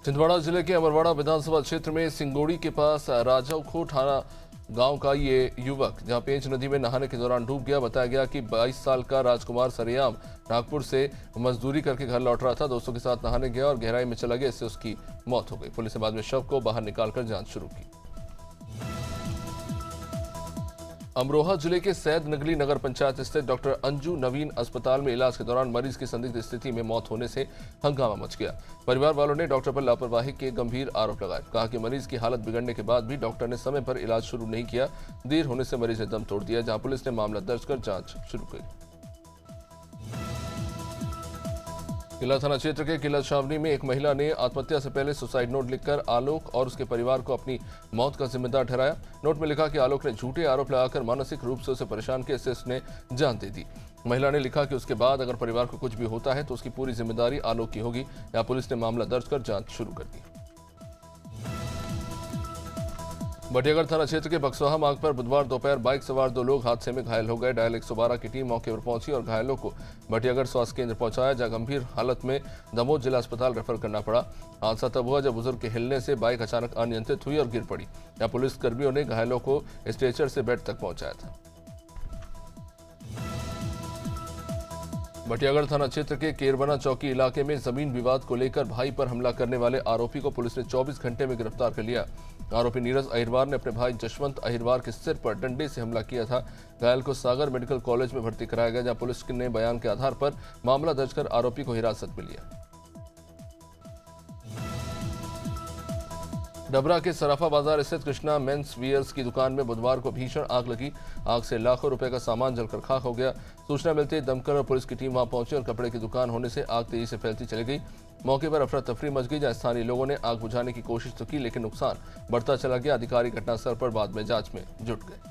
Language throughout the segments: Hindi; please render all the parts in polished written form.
छिंदवाड़ा जिले के अमरवाड़ा विधानसभा क्षेत्र में सिंगोड़ी के पास राजाखो थाना गांव का ये युवक जहां पेंच नदी में नहाने के दौरान डूब गया। बताया गया कि 22 साल का राजकुमार सरेआम नागपुर से मजदूरी करके घर लौट रहा था। दोस्तों के साथ नहाने गया और गहराई में चला गया, इससे उसकी मौत हो गई। पुलिस ने बाद में शव को बाहर निकालकर जांच शुरू की। अमरोहा जिले के सैद नगली नगर पंचायत स्थित डॉक्टर अंजू नवीन अस्पताल में इलाज के दौरान मरीज की संदिग्ध स्थिति में मौत होने से हंगामा मच गया। परिवार वालों ने डॉक्टर पर लापरवाही के गंभीर आरोप लगाए। कहा कि मरीज की हालत बिगड़ने के बाद भी डॉक्टर ने समय पर इलाज शुरू नहीं किया। देर होने से मरीज ने दम तोड़ दिया, जहां पुलिस ने मामला दर्ज कर जांच शुरू की। किला थाना क्षेत्र के किला छावनी में एक महिला ने आत्महत्या से पहले सुसाइड नोट लिखकर आलोक और उसके परिवार को अपनी मौत का जिम्मेदार ठहराया। नोट में लिखा कि आलोक ने झूठे आरोप लगाकर मानसिक रूप से उसे परेशान किया, इससे उसने जान दे दी। महिला ने लिखा कि उसके बाद अगर परिवार को कुछ भी होता है तो उसकी पूरी जिम्मेदारी आलोक की होगी। यहाँ पुलिस ने मामला दर्ज कर जांच शुरू कर दी। बटियागढ़ थाना क्षेत्र के बक्सवाहा मार्ग पर बुधवार दोपहर बाइक सवार 2 लोग हादसे में घायल हो गए। डायल 112 की टीम मौके पर पहुंची और घायलों को बटियागढ़ स्वास्थ्य केंद्र पहुंचाया, जहां गंभीर हालत में दमोह जिला अस्पताल रेफर करना पड़ा। हादसा तब हुआ जब बुजुर्ग के हिलने से बाइक अचानक अनियंत्रित हुई और गिर पड़ी। यहाँ पुलिस कर्मियों ने घायलों को स्ट्रेचर से बेड तक पहुंचाया था। बटियागढ़ थाना क्षेत्र के केरबना चौकी इलाके में जमीन विवाद को लेकर भाई पर हमला करने वाले आरोपी को पुलिस ने 24 घंटे में गिरफ्तार कर लिया। आरोपी नीरज अहिरवार ने अपने भाई जशवंत अहिरवार के सिर पर डंडे से हमला किया था। घायल को सागर मेडिकल कॉलेज में भर्ती कराया गया, जहां पुलिस ने बयान के आधार पर मामला दर्ज कर आरोपी को हिरासत में लिया। डबरा के सराफा बाजार स्थित कृष्णा मेंस वियर्स की दुकान में बुधवार को भीषण आग लगी। आग से लाखों रुपए का सामान जलकर खाक हो गया। सूचना मिलते ही दमकल और पुलिस की टीम वहां पहुंची और कपड़े की दुकान होने से आग तेजी से फैलती चली गई। मौके पर अफरा तफरी मच गई, जहां स्थानीय लोगों ने आग बुझाने की कोशिश तो की, लेकिन नुकसान बढ़ता चला गया। अधिकारी घटनास्थल पर बाद में जांच में जुट गए।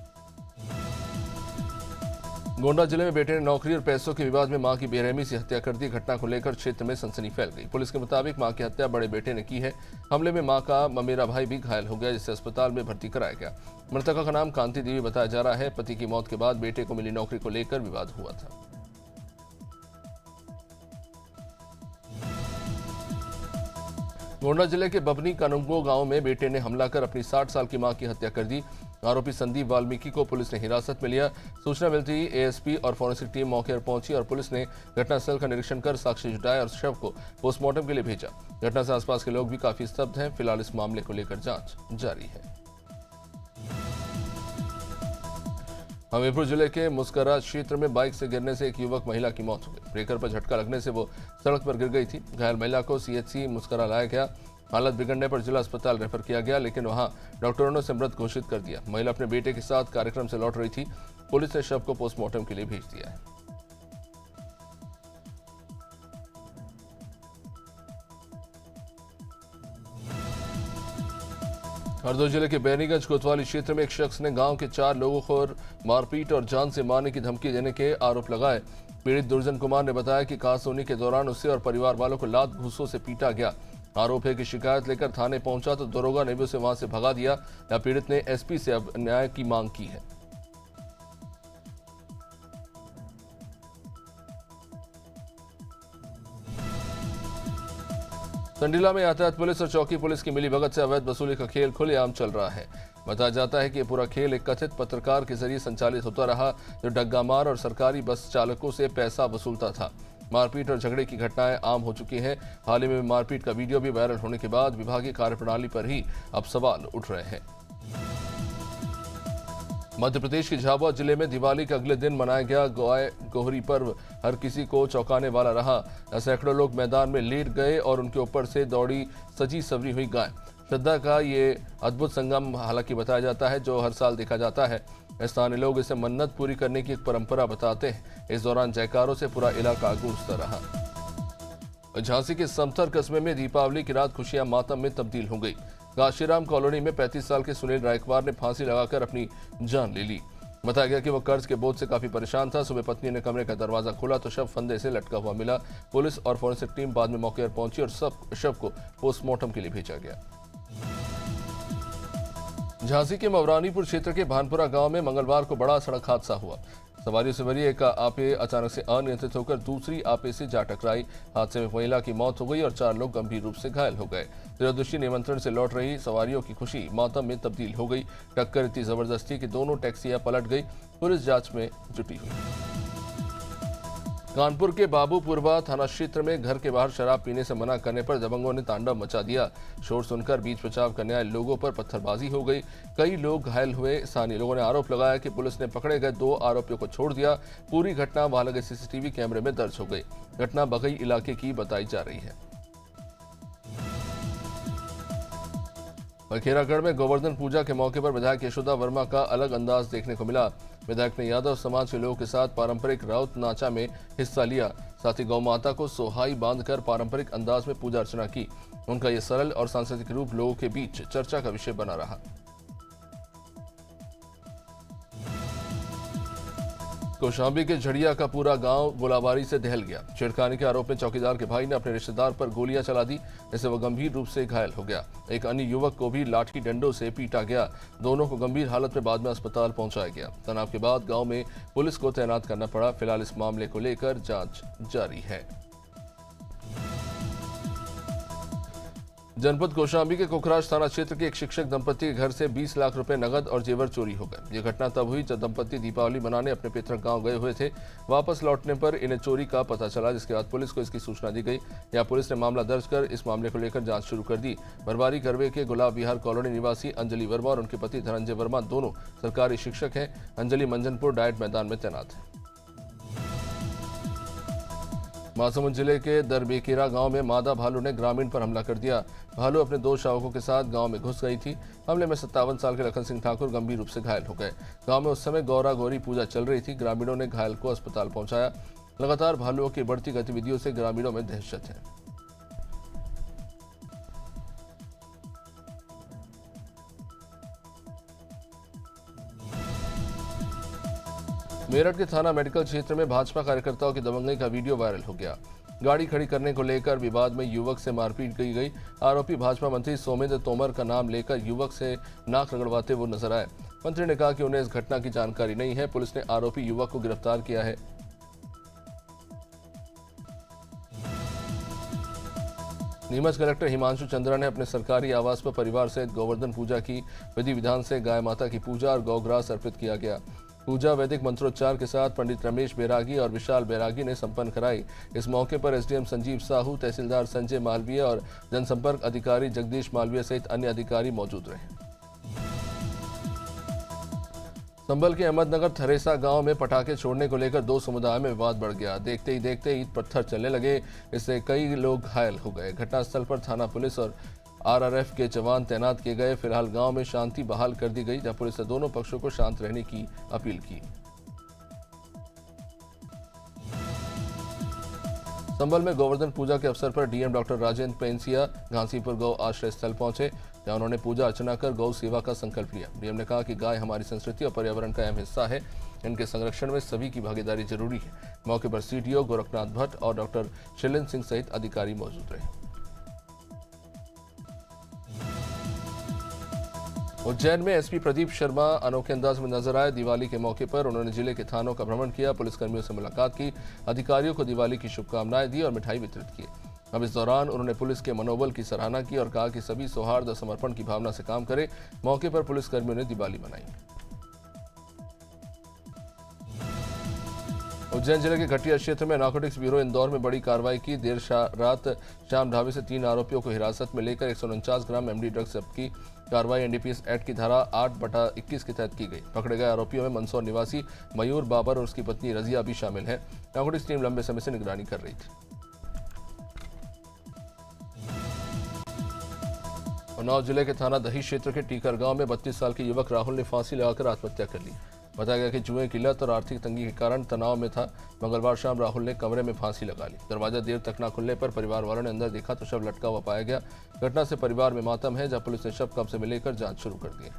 गोंडा जिले में बेटे ने नौकरी और पैसों के विवाद में मां की बेरहमी से हत्या कर दी। घटना को लेकर क्षेत्र में सनसनी फैल गई। पुलिस के मुताबिक मां की हत्या बड़े बेटे ने की है। हमले में मां का ममेरा भाई भी घायल हो गया, जिसे अस्पताल में भर्ती कराया गया। मृतका का नाम कांति देवी बताया जा रहा है। पति की मौत के बाद बेटे को मिली नौकरी को लेकर विवाद हुआ था। गोंडा जिले के बबनी कानुंगो गांव में बेटे ने हमला कर अपनी 60 साल की मां की हत्या कर दी। आरोपी संदीप वाल्मीकि को पुलिस ने हिरासत में लिया। सूचना मिलती ही एएसपी और फॉरेंसिक टीम मौके पर पहुंची और पुलिस ने घटनास्थल का निरीक्षण कर साक्ष्य जुटाए और शव को पोस्टमार्टम के लिए भेजा। घटना से आसपास के लोग भी काफी स्तब्ध हैं। फिलहाल इस मामले को लेकर जांच जारी है। हमीरपुर जिले के मुस्करा क्षेत्र में बाइक से गिरने से एक युवक महिला की मौत हो गई। ब्रेकर पर झटका लगने से वो सड़क पर गिर गई थी। घायल महिला को सीएचसी मुस्करा लाया गया। हालत बिगड़ने पर जिला अस्पताल रेफर किया गया, लेकिन वहां डॉक्टरों ने उसे मृत घोषित कर दिया। महिला अपने बेटे के साथ कार्यक्रम से लौट रही थी। पुलिस ने शव को पोस्टमार्टम के लिए भेज दिया है। हरदोई जिले के बैनीगंज कोतवाली क्षेत्र में एक शख्स ने गांव के 4 लोगों को मारपीट और जान से मारने की धमकी देने के आरोप लगाए। पीड़ित दुर्जन कुमार ने बताया कि कासोनी के दौरान उसे और परिवार वालों को लात घूसों से पीटा गया। आरोप है कि शिकायत लेकर थाने पहुंचा तो दरोगा ने भी उसे वहां से भगा दिया। या पीड़ित ने एसपी से अब न्याय की मांग की है। संडीला में यातायात पुलिस और चौकी पुलिस की मिलीभगत से अवैध वसूली का खेल खुलेआम चल रहा है। बताया जाता है कि यह पूरा खेल एक कथित पत्रकार के जरिए संचालित होता रहा, जो डग्गामार और सरकारी बस चालकों से पैसा वसूलता था। मारपीट और झगड़े की घटनाएं आम हो चुकी हैं। हाल ही में मारपीट का वीडियो भी वायरल होने के बाद विभागीय कार्यप्रणाली पर ही अब सवाल उठ रहे हैं। मध्य प्रदेश के झाबुआ जिले में दिवाली के अगले दिन मनाया गया गाय गोहरी पर्व हर किसी को चौंकाने वाला रहा। सैकड़ों लोग मैदान में लेट गए और उनके ऊपर से दौड़ी सजी सवरी हुई गाय। श्रद्धा का ये अद्भुत संगम हालांकि बताया जाता है, जो हर साल देखा जाता है। स्थानीय लोग इसे मन्नत पूरी करने की एक परंपरा बताते हैं। इस दौरान जयकारों से पूरा इलाका गूंजता रहा। झांसी के समथर कस्बे में दीपावली की रात खुशियां मातम में तब्दील हो गई। काशीराम कॉलोनी में 35 साल के सुनील रायकवार ने फांसी लगाकर अपनी जान ले ली। बताया गया कि वह कर्ज के बोझ से काफी परेशान था। सुबह पत्नी ने कमरे का दरवाजा खोला तो शव फंदे से लटका हुआ मिला। पुलिस और फॉरेंसिक टीम बाद में मौके पर पहुंची और शव को पोस्टमार्टम के लिए भेजा गया। झांसी के मवरानीपुर क्षेत्र के भानपुरा गांव में मंगलवार को बड़ा सड़क हादसा हुआ। सवारियों से भरी एक आपे अचानक से अनियंत्रित होकर दूसरी आपे से जा टकराई। हादसे में महिला की मौत हो गई और 4 लोग गंभीर रूप से घायल हो गए। त्रयोदशी निमंत्रण से लौट रही सवारियों की खुशी मातम में तब्दील हो गई। टक्कर इतनी जबरदस्ती कि दोनों टैक्सियां पलट गई। पुलिस जांच में जुटी हुई। कानपुर के बाबूपुरवा थाना क्षेत्र में घर के बाहर शराब पीने से मना करने पर दबंगों ने तांडव मचा दिया। शोर सुनकर बीच बचाव करने आए लोगों पर पत्थरबाजी हो गई। कई लोग घायल हुए। स्थानीय लोगों ने आरोप लगाया कि पुलिस ने पकड़े गए 2 आरोपियों को छोड़ दिया। पूरी घटना वहां लगे सीसीटीवी कैमरे में दर्ज हो गई। घटना बघई इलाके की बताई जा रही है। खेरागढ़ में गोवर्धन पूजा के मौके पर विधायक यशोदा वर्मा का अलग अंदाज देखने को मिला। विधायक ने यादव समाज के लोगों के साथ पारंपरिक राउत नाचा में हिस्सा लिया। साथ ही गौ माता को सोहाई बांधकर पारंपरिक अंदाज में पूजा अर्चना की। उनका यह सरल और सांस्कृतिक रूप लोगों के बीच चर्चा का विषय बना रहा। कौशाम्बी के झड़िया का पूरा गांव गोलाबारी से दहल गया। छेड़खानी के आरोप में चौकीदार के भाई ने अपने रिश्तेदार पर गोलियां चला दी, जिससे वह गंभीर रूप से घायल हो गया। एक अन्य युवक को भी लाठी डंडों से पीटा गया। दोनों को गंभीर हालत में बाद में अस्पताल पहुंचाया गया। तनाव के बाद गांव में पुलिस को तैनात करना पड़ा। फिलहाल इस मामले को लेकर जांच जारी है। जनपद कौशाम्बी के कोखराज थाना क्षेत्र के एक शिक्षक दंपति के घर से 20 लाख रुपए नगद और जेवर चोरी हो गए। यह घटना तब हुई जब दंपति दीपावली मनाने अपने पैतृक गांव गए हुए थे। वापस लौटने पर इन्हें चोरी का पता चला, जिसके बाद पुलिस को इसकी सूचना दी गई। यहां पुलिस ने मामला दर्ज कर इस मामले को लेकर जांच शुरू कर दी। बरवारी करवे के गुलाब विहार कॉलोनी निवासी अंजलि वर्मा और उनके पति धनंजय वर्मा दोनों सरकारी शिक्षक हैं। अंजलि मंजनपुर डाइट मैदान में तैनात है। महासमुंद जिले के दरबेकेरा गांव में मादा भालू ने ग्रामीण पर हमला कर दिया। भालू अपने 2 शावकों के साथ गांव में घुस गई थी। हमले में 57 साल के लखन सिंह ठाकुर गंभीर रूप से घायल हो गए। गांव में उस समय गौरा गौरी पूजा चल रही थी। ग्रामीणों ने घायल को अस्पताल पहुंचाया। लगातार भालुओं की बढ़ती गतिविधियों से ग्रामीणों में दहशत है। मेरठ के थाना मेडिकल क्षेत्र में भाजपा कार्यकर्ताओं की दबंगई का वीडियो वायरल हो गया। गाड़ी खड़ी करने को लेकर विवाद में युवक से मारपीट की गई। आरोपी भाजपा मंत्री सोमेंद्र तोमर का नाम लेकर युवक से नाक रगड़वाते हुए नजर आए। मंत्री ने कहा कि उन्हें इस घटना की जानकारी नहीं है। पुलिस ने आरोपी युवक को गिरफ्तार किया है। नीमच कलेक्टर हिमांशु चंद्रा ने अपने सरकारी आवास पर परिवार सहित गोवर्धन पूजा की। विधि विधान से गाय माता की पूजा और गौग्रास अर्पित किया गया। पूजा वैदिक मंत्रोच्चार के साथ पंडित रमेश बैरागी और विशाल बैरागी ने संपन्न कराई। इस मौके पर एसडीएम संजीव साहू, तहसीलदार संजय मालवीय और जनसंपर्क अधिकारी जगदीश मालवीय सहित अन्य अधिकारी मौजूद रहे। संभल के अहमदनगर थरेसा गांव में पटाखे छोड़ने को लेकर 2 समुदाय में विवाद बढ़ गया। देखते ही देखते ईंट पत्थर चलने लगे। इससे कई लोग घायल हो गए। घटनास्थल पर थाना पुलिस और आरआरएफ के जवान तैनात किए गए। फिलहाल गांव में शांति बहाल कर दी गई, जहां पुलिस ने दोनों पक्षों को शांत रहने की अपील की। संभल में गोवर्धन पूजा के अवसर पर डीएम डॉक्टर राजेंद्र पेंसिया घासीपुर गौ आश्रय स्थल पहुंचे, जहां उन्होंने पूजा अर्चना कर गौ सेवा का संकल्प लिया। डीएम ने कहा कि गाय हमारी संस्कृति और पर्यावरण का अहम हिस्सा है। इनके संरक्षण में सभी की भागीदारी जरूरी है। मौके पर सीडीओ गोरखनाथ भट्ट और डॉक्टर शैलेंद्र सिंह सहित अधिकारी मौजूद रहे। उज्जैन में एसपी प्रदीप शर्मा अनोखे अंदाज में नजर आए। दिवाली के मौके पर उन्होंने जिले के थानों का भ्रमण किया, पुलिसकर्मियों से मुलाकात की, अधिकारियों को दिवाली की शुभकामनाएं दी और मिठाई वितरित की। अब इस दौरान उन्होंने पुलिस के मनोबल की सराहना की और कहा कि सभी सौहार्द और समर्पण की भावना से काम करें। मौके पर पुलिसकर्मियों ने दिवाली मनाई। उज्जैन जिले के घटिया क्षेत्र में नारकोटिक्स ब्यूरो इंदौर में बड़ी कार्रवाई की। देर रात श्याम ढाबे से 3 आरोपियों को हिरासत में लेकर 149 ग्राम एमडी ड्रग्स जब्त की। कार्रवाई एनडीपीएस एक्ट की धारा 8/21 के तहत की गई। पकड़े गए आरोपियों में मंदसौर निवासी मयूर बाबर और उसकी पत्नी रजिया भी शामिल है। नारकोटिक्स टीम लंबे समय से निगरानी कर रही थी। उन्नाव जिले के थाना दही क्षेत्र के टीकर गांव में 32 साल के युवक राहुल ने फांसी लगाकर आत्महत्या कर ली। बताया गया कि जुए की लत और आर्थिक तंगी के कारण तनाव में था। मंगलवार शाम राहुल ने कमरे में फांसी लगा ली। दरवाजा देर तक न खुलने पर परिवार वालों ने अंदर देखा तो शव लटका हुआ पाया गया। घटना से परिवार में मातम है, जहां पुलिस ने शव कब्जे में लेकर जांच शुरू कर दी है।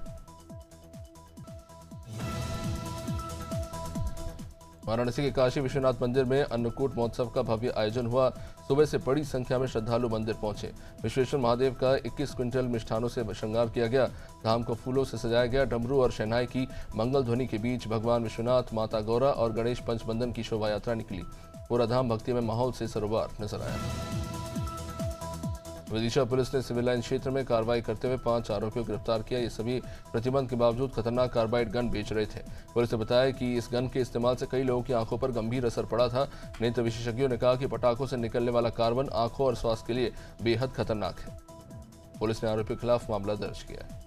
वाराणसी के काशी विश्वनाथ मंदिर में अन्नकूट महोत्सव का भव्य आयोजन हुआ। सुबह से बड़ी संख्या में श्रद्धालु मंदिर पहुंचे। विश्वेश्वर महादेव का 21 क्विंटल मिष्ठानों से श्रृंगार किया गया। धाम को फूलों से सजाया गया। डमरू और शहनाई की मंगल ध्वनि के बीच भगवान विश्वनाथ, माता गौरा और गणेश पंचबंधन की शोभा यात्रा निकली। पूरा धाम भक्ति में माहौल से सरोवर नजर आया। विदिशा पुलिस ने सिविल लाइन क्षेत्र में कार्रवाई करते हुए 5 आरोपियों को गिरफ्तार किया। ये सभी प्रतिबंध के बावजूद खतरनाक कार्बाइड गन बेच रहे थे। पुलिस ने बताया कि इस गन के इस्तेमाल से कई लोगों की आंखों पर गंभीर असर पड़ा था। नेत्र विशेषज्ञों ने कहा कि पटाखों से निकलने वाला कार्बन आंखों और स्वास्थ्य के लिए बेहद खतरनाक है। पुलिस ने आरोपियों के खिलाफ मामला दर्ज किया है।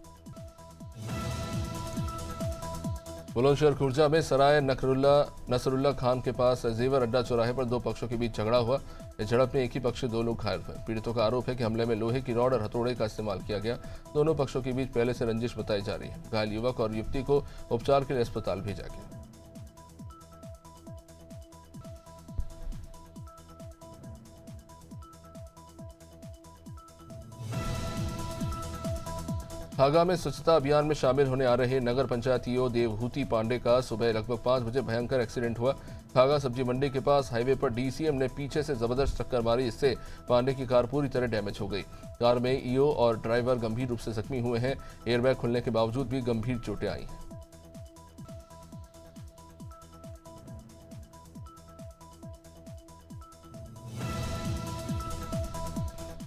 बुलंदशहर खुर्जा में सराय नसरुल्ला खान के पास जेवर अड्डा चौराहे पर 2 पक्षों के बीच झगड़ा हुआ। इस झड़प में एक ही पक्ष से 2 लोग घायल हुए। पीड़ितों का आरोप है कि हमले में लोहे की रॉड और हथौड़े का इस्तेमाल किया गया। दोनों पक्षों के बीच पहले से रंजिश बताई जा रही है। घायल युवक और युवती को उपचार के लिए अस्पताल भेजा गया। हागा में स्वच्छता अभियान में शामिल होने आ रहे नगर पंचायत ईओ देवहूति पांडे का सुबह लगभग 5 बजे भयंकर एक्सीडेंट हुआ। हागा सब्जी मंडी के पास हाईवे पर डीसीएम ने पीछे से जबरदस्त टक्कर मारी। इससे पांडे की कार पूरी तरह डैमेज हो गई। कार में ईओ और ड्राइवर गंभीर रूप से जख्मी हुए हैं। एयरबैग खुलने के बावजूद भी गंभीर चोटें आई हैं।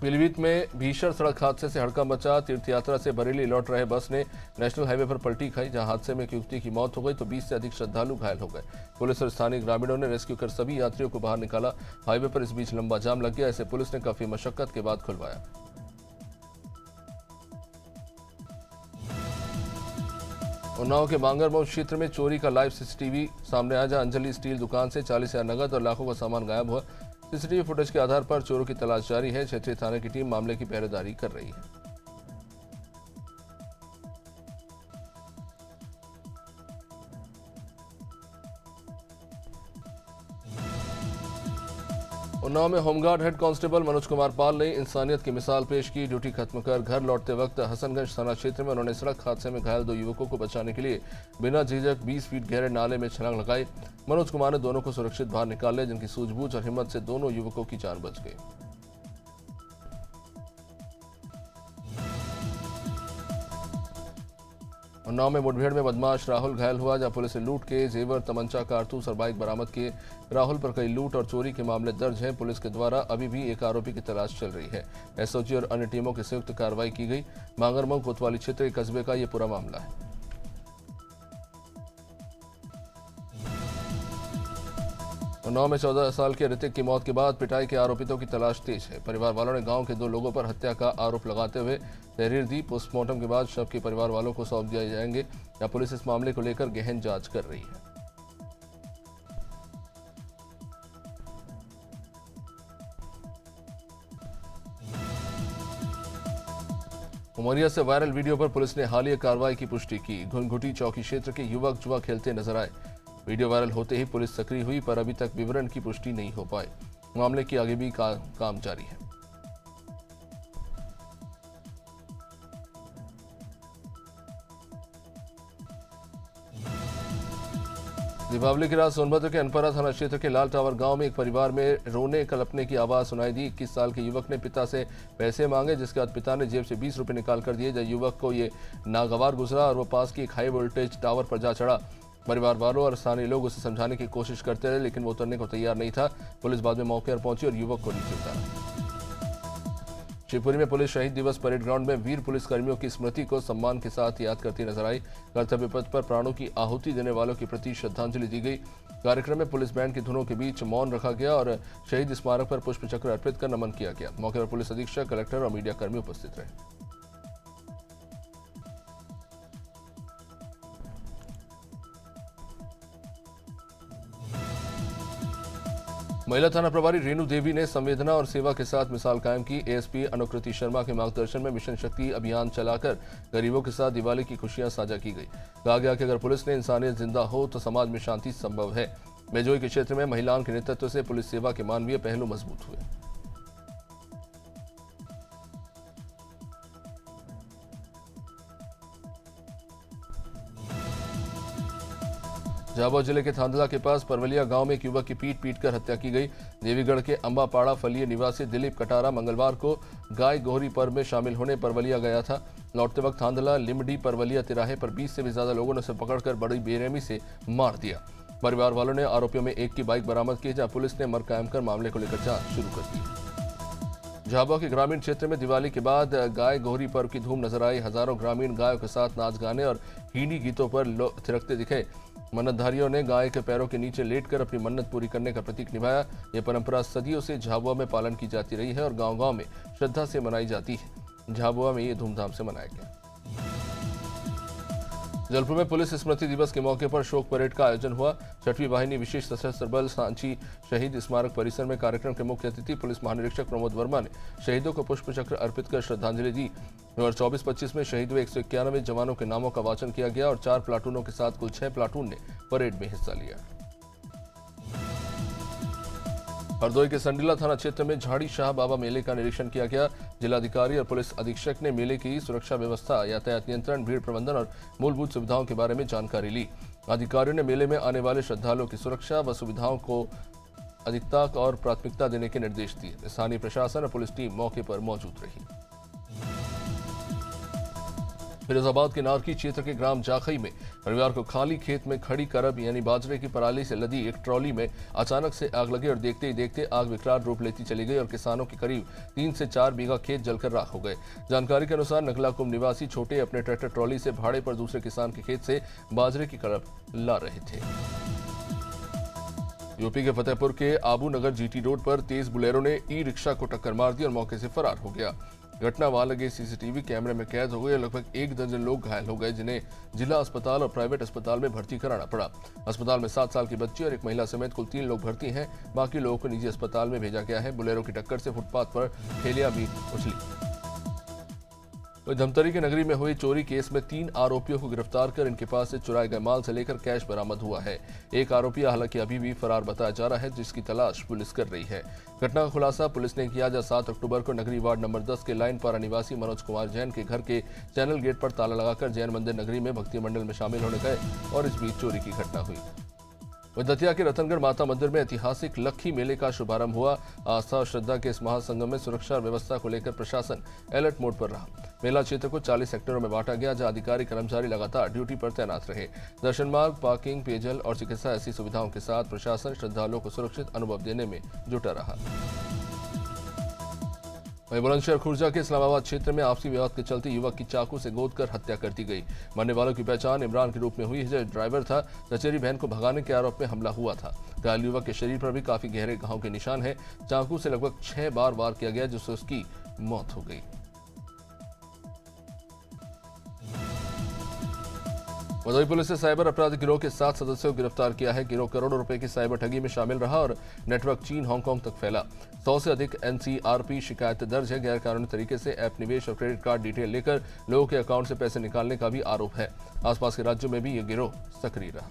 पीलीभीत में भीषण सड़क हादसे से हड़कंप मचा। तीर्थयात्रा से बरेली लौट रहे बस ने नेशनल हाईवे पर पलटी खाई, जहां हादसे में एक युवती की मौत हो गई तो 20 से अधिक श्रद्धालु घायल हो गए। पुलिस और स्थानीय ग्रामीणों ने रेस्क्यू कर सभी यात्रियों को बाहर निकाला। हाईवे पर इस बीच लंबा जाम लग गया। इसे पुलिस ने काफी मशक्कत के बाद खुलवाया। उन्नाव के बांगरमऊ क्षेत्र में चोरी का लाइव सीसीटीवी सामने आया, जहां अंजलि स्टील दुकान से 40,000 नगद और लाखों का सामान गायब हुआ। सीसीटीवी फुटेज के आधार पर चोरों की तलाश जारी है। क्षेत्रीय थाने की टीम मामले की पहरेदारी कर रही है। उन्नाव में home guard head constable Manoj Kumar Pal ने इंसानियत की मिसाल पेश की। ड्यूटी खत्म कर घर लौटते वक्त हसनगंज थाना क्षेत्र में उन्होंने सड़क हादसे में घायल 2 युवकों को बचाने के लिए बिना झिझक 20 फीट गहरे नाले में छलांग लगाई। मनोज कुमार ने दोनों को सुरक्षित बाहर निकाल लिया, जिनकी सूझबूझ और हिम्मत से दोनों युवकों की जान बच गई। उन्नाव में मुठभेड़ में बदमाश राहुल घायल हुआ, जहां पुलिस ने लूट के जेवर, तमंचा, कारतूस और बाइक बरामद किए। राहुल पर कई लूट और चोरी के मामले दर्ज हैं। पुलिस के द्वारा अभी भी एक आरोपी की तलाश चल रही है। एसओजी और अन्य टीमों की संयुक्त कार्रवाई की गई। बांगरमऊ कोतवाली क्षेत्र के कस्बे का यह पूरा मामला है। उन्नाव में 14 साल के ऋतिक की मौत के बाद पिटाई के आरोपितों की तलाश तेज है। परिवार वालों ने गांव के 2 लोगों पर हत्या का आरोप लगाते हुए तहरीर दी। पोस्टमार्टम के बाद शव के परिवार वालों को सौंप दिए जाएंगे। या पुलिस इस मामले को लेकर गहन जांच कर रही है। उमरिया से वायरल वीडियो पर पुलिस ने हालिया कार्रवाई की पुष्टि की। घुनघुटी चौकी क्षेत्र के युवक जुआ खेलते नजर आए। वीडियो वायरल होते ही पुलिस सक्रिय हुई, पर अभी तक विवरण की पुष्टि नहीं हो पाई। मामले की आगे भी काम जारी है। दीपावली की रात सोनभद्र के अनपरा थाना क्षेत्र के लाल टावर गांव में एक परिवार में रोने कलपने की आवाज सुनाई दी। 21 साल के युवक ने पिता से पैसे मांगे, जिसके बाद पिता ने जेब से 20 रुपए निकाल कर दिए। जब युवक को ये नागवार गुजरा और वो पास की एक हाई वोल्टेज टावर पर जा चढ़ा। परिवार वालों और स्थानीय लोग उसे समझाने की कोशिश करते रहे, लेकिन वो उतरने को तैयार नहीं था। पुलिस बाद में मौके पर पहुंची और युवक को नीचे उतारा। शिवपुरी में पुलिस शहीद दिवस परेड ग्राउंड में वीर पुलिसकर्मियों की स्मृति को सम्मान के साथ याद करती नजर आई। कर्तव्य पथ पर प्राणों की आहुति देने वालों के प्रति श्रद्धांजलि दी गई। कार्यक्रम में पुलिस बैंड की धुनों के बीच मौन रखा गया और शहीद स्मारक पर पुष्प चक्र अर्पित कर नमन किया गया। मौके पर पुलिस अधीक्षक, कलेक्टर और मीडिया कर्मी उपस्थित रहे। महिला थाना प्रभारी रेणु देवी ने संवेदना और सेवा के साथ मिसाल कायम की। एएसपी अनुकृति शर्मा के मार्गदर्शन में मिशन शक्ति अभियान चलाकर गरीबों के साथ दिवाली की खुशियां साझा की गई। कहा गया कि अगर पुलिस ने इंसानियत जिंदा हो तो समाज में शांति संभव है। बेजोई के क्षेत्र में महिलाओं के नेतृत्व से पुलिस सेवा के मानवीय पहलू मजबूत हुए। झाबुआ जिले के थांदला के पास परवलिया गांव में एक युवक की पीट कर हत्या की गई। देवीगढ़ के अंबापाड़ा फलिये निवासी दिलीप कटारा मंगलवार को गाय गोहरी पर्व में शामिल होने परवलिया गया था। लौटते वक्त थांदला लिमडी परवलिया तिराहे पर 20 से भी ज्यादा लोगों ने उसे पकड़कर बड़ी बेरहमी से मार दिया। परिवार वालों ने आरोपियों में एक की बाइक बरामद की, जहां पुलिस ने मर कायम कर मामले को लेकर जांच शुरू कर दी। झाबुआ के ग्रामीण क्षेत्र में दिवाली के बाद गाय गोहरी पर्व की धूम नजर आई। हजारों ग्रामीण गायों के साथ नाच गाने और हिंदी गीतों पर थिरकते दिखे। मन्नतधारियों ने गाय के पैरों के नीचे लेटकर अपनी मन्नत पूरी करने का प्रतीक निभाया। यह परंपरा सदियों से झाबुआ में पालन की जाती रही है और गांव-गांव में श्रद्धा से मनाई जाती है। झाबुआ में ये धूमधाम से मनाया गया। जलपुर में पुलिस स्मृति दिवस के मौके पर शोक परेड का आयोजन हुआ। 6वीं वाहिनी विशेष सशस्त्र बल सांची शहीद स्मारक परिसर में कार्यक्रम के मुख्य अतिथि पुलिस महानिरीक्षक प्रमोद वर्मा ने शहीदों को पुष्प चक्र अर्पित कर श्रद्धांजलि दी। 2024-25 में शहीद हुए 191 जवानों के नामों का वाचन किया गया और 4 प्लाटूनों के साथ कुल 6 प्लाटून ने परेड में हिस्सा लिया। हरदोई के संडीला थाना क्षेत्र में झाड़ी शाह बाबा मेले का निरीक्षण किया गया। जिलाधिकारी और पुलिस अधीक्षक ने मेले की सुरक्षा व्यवस्था, यातायात नियंत्रण, भीड़ प्रबंधन और मूलभूत सुविधाओं के बारे में जानकारी ली। अधिकारियों ने मेले में आने वाले श्रद्धालुओं की सुरक्षा व सुविधाओं को अधिकता और प्राथमिकता देने के निर्देश दिए। स्थानीय प्रशासन और पुलिस टीम मौके पर मौजूद रही। फिरोजाबाद के नारकी क्षेत्र के ग्राम जाखई में रविवार को खाली खेत में खड़ी करब यानी बाजरे की पराली से लदी एक ट्रॉली में अचानक से आग लगी और देखते ही देखते आग विकराल रूप लेती चली गई और किसानों के करीब 3 से 4 बीघा खेत जलकर राख हो गए। जानकारी के अनुसार नगलाकुम निवासी छोटे अपने ट्रैक्टर ट्रॉली से भाड़े पर दूसरे किसान के खेत से बाजरे की करब ला रहे थे। यूपी के फतेहपुर के आबू नगर जीटी रोड पर तेज बुलेरो ने ई रिक्शा को टक्कर मार दी और मौके से फरार हो गया। घटना वहां लगे सीसीटीवी कैमरे में कैद हो गई और लगभग 1 दर्जन लोग घायल हो गए, जिन्हें जिला अस्पताल और प्राइवेट अस्पताल में भर्ती कराना पड़ा। अस्पताल में 7 साल की बच्ची और एक महिला समेत कुल 3 लोग भर्ती हैं। बाकी लोगों को निजी अस्पताल में भेजा गया है। बुलेरो की टक्कर से फुटपाथ पर ठेलियां भी उछली। धमतरी के नगरी में हुई चोरी केस में 3 आरोपियों को गिरफ्तार कर इनके पास से चुराए गए माल से लेकर कैश बरामद हुआ है। एक आरोपी हालांकि अभी भी फरार बताया जा रहा है, जिसकी तलाश पुलिस कर रही है। घटना का खुलासा पुलिस ने किया, जब 7 अक्टूबर को नगरी वार्ड नंबर 10 के लाइन पारा निवासी मनोज कुमार जैन के घर के चैनल गेट पर ताला लगाकर जैन मंदिर नगरी में भक्ति मंडल में शामिल होने गए और इस बीच चोरी की घटना हुई। दतिया के रतनगढ़ माता मंदिर में ऐतिहासिक लक्खी मेले का शुभारंभ हुआ। आस्था और श्रद्धा के इस महासंगम में सुरक्षा और व्यवस्था को लेकर प्रशासन अलर्ट मोड पर रहा। मेला क्षेत्र को 40 सेक्टरों में बांटा गया, जहां अधिकारी कर्मचारी लगातार ड्यूटी पर तैनात रहे। दर्शन मार्ग, पार्किंग, पेयजल और चिकित्सा ऐसी सुविधाओं के साथ प्रशासन श्रद्धालुओं को सुरक्षित अनुभव देने में जुटा रहा। वहीं बुलंदशहर खुर्जा के इस्लामाबाद क्षेत्र में आपसी विवाद के चलते युवक की चाकू से गोदकर हत्या कर दी गई। मरने वालों की पहचान इमरान के रूप में हुई है, जो ड्राइवर था। चचेरी बहन को भगाने के आरोप में हमला हुआ था। घायल युवक के शरीर पर भी काफी गहरे घाव के निशान हैं। चाकू से लगभग 6 बार वार किया गया, जिससे उसकी मौत हो गई। भदोही पुलिस ने साइबर अपराध गिरोह के 7 सदस्यों को गिरफ्तार किया है। गिरोह करोड़ों रुपए की साइबर ठगी में शामिल रहा और नेटवर्क चीन, हांगकांग तक फैला। 100 से अधिक एनसीआरपी शिकायत दर्ज है। गैरकानूनी तरीके से ऐप निवेश और क्रेडिट कार्ड डिटेल लेकर लोगों के अकाउंट से पैसे निकालने का भी आरोप है। आसपास के राज्यों में भी ये गिरोह सक्रिय रहा।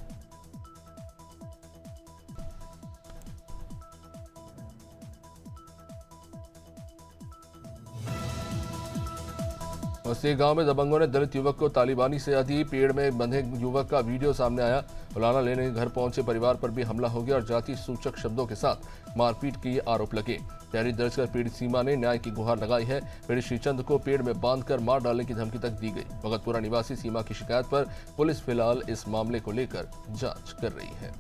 वस्ती गांव में दबंगों ने दलित युवक को तालिबानी सजा दी। पेड़ में बंधे युवक का वीडियो सामने आया। उलाना लेने घर पहुंचे परिवार पर भी हमला हो गया और जाति सूचक शब्दों के साथ मारपीट के आरोप लगे। तहरीर दर्ज कर पीड़ित सीमा ने न्याय की गुहार लगाई है। पीड़ित श्रीचंद को पेड़ में बांधकर मार डालने की धमकी तक दी गई। भगतपुरा निवासी सीमा की शिकायत पर पुलिस फिलहाल इस मामले को लेकर जांच कर रही है।